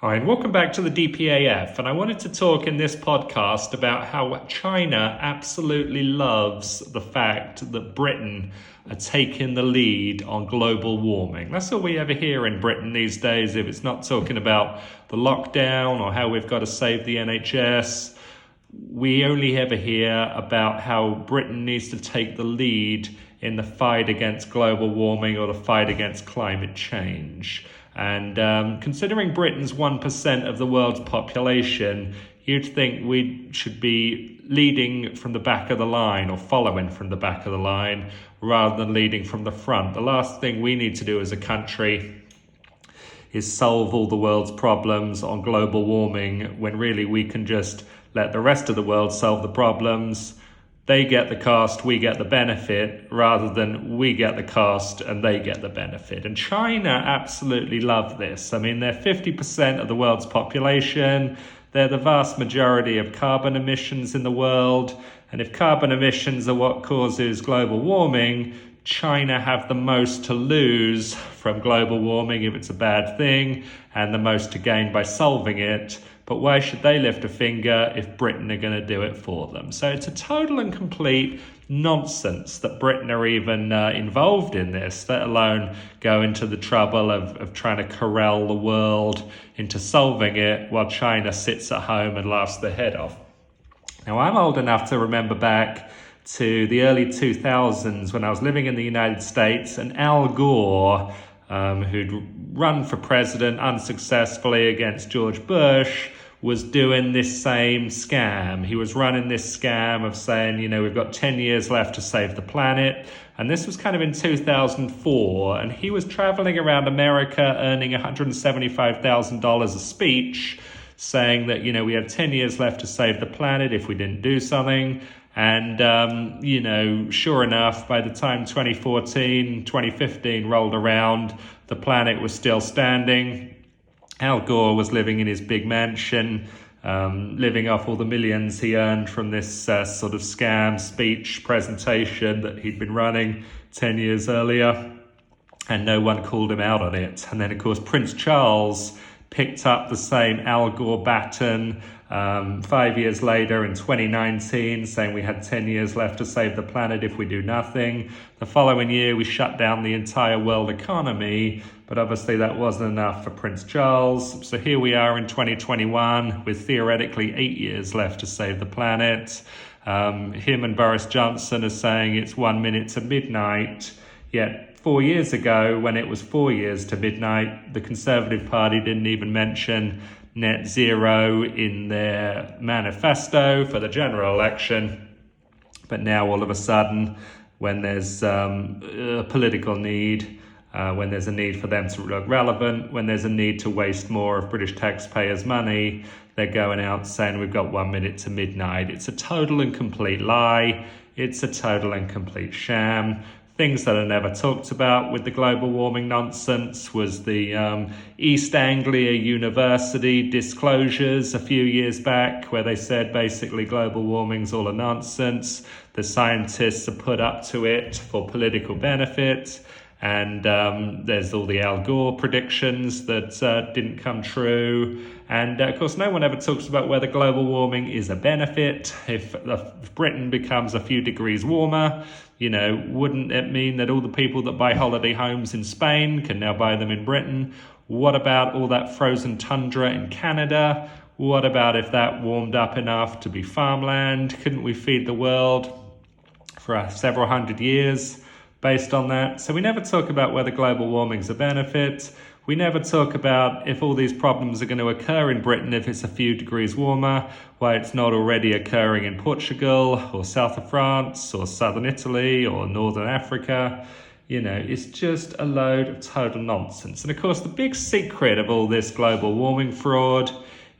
Hi, and welcome back to the DPAF. And I wanted to talk in this podcast about how China absolutely loves the fact that Britain are taking the lead on global warming. That's all we ever hear in Britain these days, if it's not talking about the lockdown or how we've got to save the NHS. We only ever hear about how Britain needs to take the lead in the fight against global warming or the fight against climate change. And considering Britain's 1% of the world's population, you'd think we should be leading from the back of the line or following from the back of the line rather than leading from the front. The last thing we need to do as a country is solve all the world's problems on global warming when really we can just let the rest of the world solve the problems. They get the cost, we get the benefit, rather than we get the cost and they get the benefit. And China absolutely love this. I mean, they're 50% of the world's population. They're the vast majority of carbon emissions in the world. And if carbon emissions are what causes global warming, China have the most to lose from global warming if it's a bad thing, and the most to gain by solving it. But why should they lift a finger if Britain are going to do it for them? So it's a total and complete nonsense that Britain are even involved in this, let alone go into the trouble of trying to corral the world into solving it while China sits at home and laughs their head off. Now, I'm old enough to remember back to the early 2000s when I was living in the United States, and Al Gore, who'd run for president unsuccessfully against George Bush, was doing this same scam. He was running this scam of saying, we've got 10 years left to save the planet. And this was kind of in 2004. And he was traveling around America earning $175,000 a speech, saying that, we had 10 years left to save the planet if we didn't do something. And, sure enough, by the time 2015 rolled around, the planet was still standing. Al Gore was living in his big mansion, living off all the millions he earned from this sort of scam speech presentation that he'd been running 10 years earlier. And no one called him out on it. And then, of course, Prince Charles picked up the same Al Gore baton 5 years later in 2019, saying we had 10 years left to save the planet if we do nothing. The following year, we shut down the entire world economy, but obviously that wasn't enough for Prince Charles. So here we are in 2021 with theoretically 8 years left to save the planet. Him and Boris Johnson are saying it's 1 minute to midnight, yet 4 years ago, when it was 4 years to midnight, the Conservative Party didn't even mention net zero in their manifesto for the general election. But now all of a sudden, when there's a political need, when there's a need for them to look relevant, when there's a need to waste more of British taxpayers' money, they're going out saying we've got 1 minute to midnight. It's a total and complete lie. It's a total and complete sham. Things that are never talked about with the global warming nonsense was the East Anglia University disclosures a few years back, where they said basically global warming's all a nonsense. The scientists are put up to it for political benefit. And there's all the Al Gore predictions that didn't come true. And of course, no one ever talks about whether global warming is a benefit. If Britain becomes a few degrees warmer, wouldn't it mean that all the people that buy holiday homes in Spain can now buy them in Britain? What about all that frozen tundra in Canada? What about if that warmed up enough to be farmland? Couldn't we feed the world for several hundred years based on that? So we never talk about whether global warming's a benefit. We never talk about if all these problems are going to occur in Britain if it's a few degrees warmer, why it's not already occurring in Portugal or south of France or southern Italy or northern Africa. It's just a load of total nonsense. And of course, the big secret of all this global warming fraud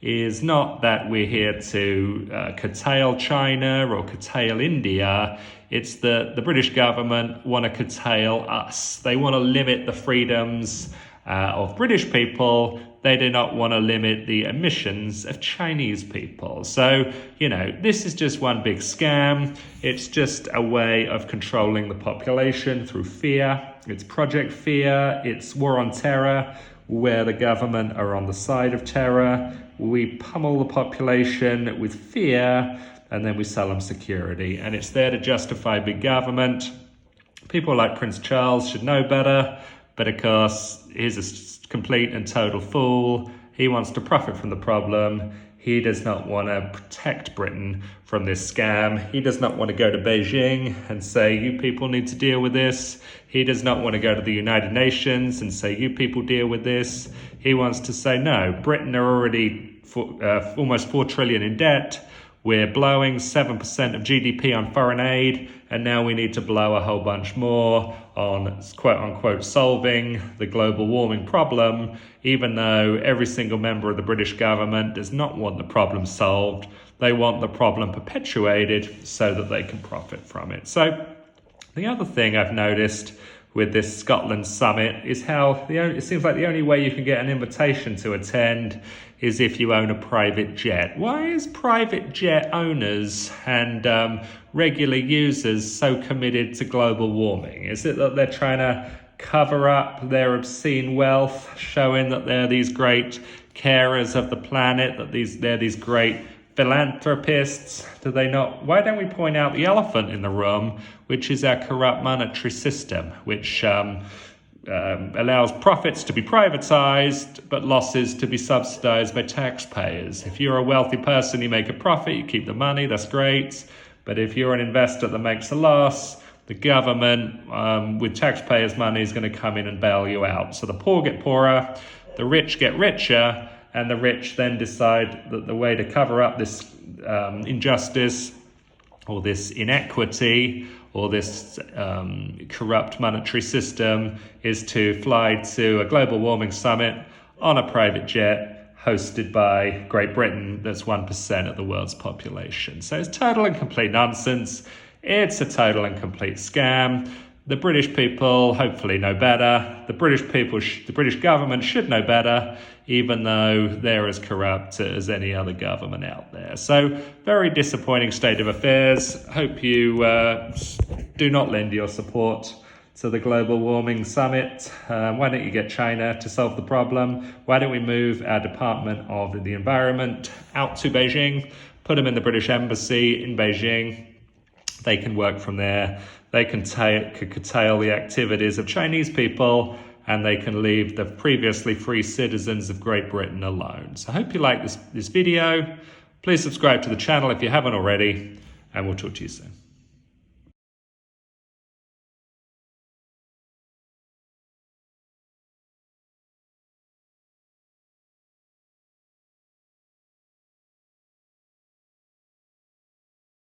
is not that we're here to curtail China or curtail India. It's that the British government want to curtail us. They want to limit the freedoms of British people. They do not want to limit the emissions of Chinese people. So, this is just one big scam. It's just a way of controlling the population through fear. It's Project Fear. It's war on terror. where the government are on the side of terror. We pummel the population with fear, and then we sell them security. And it's there to justify big government. People like Prince Charles should know better, but of course, he's a complete and total fool. He wants to profit from the problem. He does not want to protect Britain from this scam. He does not want to go to Beijing and say, you people need to deal with this. He does not want to go to the United Nations and say, you people deal with this. He wants to say, no, Britain are already almost 4 trillion in debt. We're blowing 7% of GDP on foreign aid, and now we need to blow a whole bunch more on quote-unquote solving the global warming problem, even though every single member of the British government does not want the problem solved. They want the problem perpetuated so that they can profit from it. So the other thing I've noticed with this Scotland summit is how it seems like the only way you can get an invitation to attend is if you own a private jet. Why is private jet owners and regular users so committed to global warming? Is it that they're trying to cover up their obscene wealth, showing that they're these great carers of the planet, that they're these great philanthropists? Do they not? Why don't we point out the elephant in the room, which is our corrupt monetary system, which allows profits to be privatized, but losses to be subsidized by taxpayers? If you're a wealthy person, you make a profit, you keep the money, that's great. But if you're an investor that makes a loss, the government, with taxpayers' money, is going to come in and bail you out. So the poor get poorer, the rich get richer, and the rich then decide that the way to cover up this injustice or this inequity or this corrupt monetary system is to fly to a global warming summit on a private jet hosted by Great Britain, that's 1% of the world's population. So it's total and complete nonsense. It's a total and complete scam. The British people hopefully know better. The British government should know better, even though they're as corrupt as any other government out there. So very disappointing state of affairs. Hope you do not lend your support to the global warming summit. Why don't you get China to solve the problem? Why don't we move our Department of the Environment out to Beijing, put them in the British Embassy in Beijing? They can work from there. They can curtail the activities of Chinese people, and they can leave the previously free citizens of Great Britain alone. So I hope you like this video. Please subscribe to the channel if you haven't already, and we'll talk to you soon.